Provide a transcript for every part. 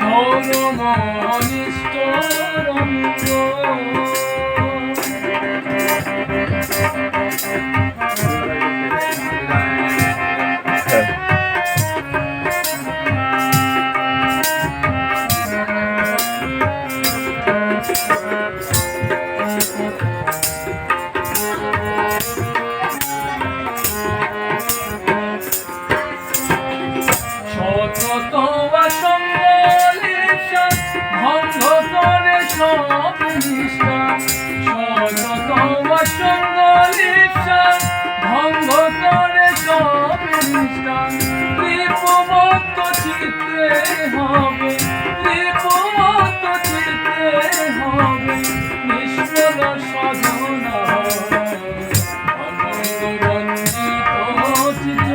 ধর্ম অনিষ্ট রঙ্গ ভঙ্গ করে সব নিষ্ঠা লিপমত চিত্তে হবে লিপমত চিত্তে হবে নিষ্ফল সাধনা অনন্ত রঞ্জিত চিত্ত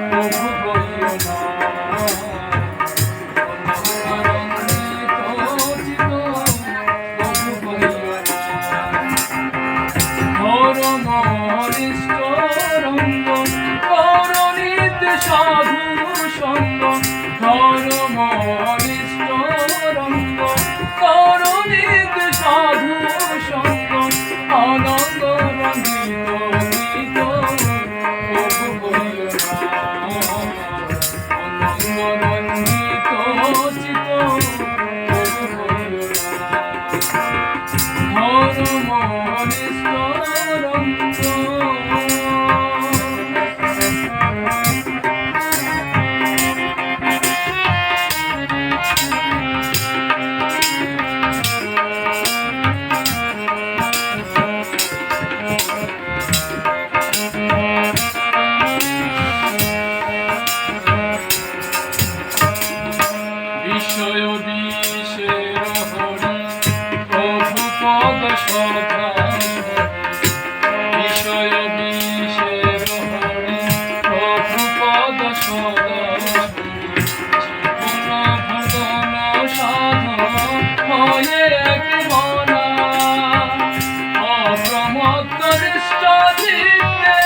প্রভু বলিও না সাধু সঙ্গ ধর্ম অনিষ্ট রঙ্গ করণিত সাধু সঙ্গ অনঙ্গ রঞ্জিত প্রভু বলিও না অনঙ্গ রঞ্জিত চিত প্রভু বলিও না ধর্ম অনিষ্ট রঙ্গ বিষয় বিষের হরি প্রভু পদ সদা বিষয় বিষের হরি প্রভু পদ সদা জীবন ভজন সাধন হয়ে এক মনা অপ্রমত্ত দৃষ্ট চিত্তে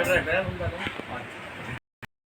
Right, man.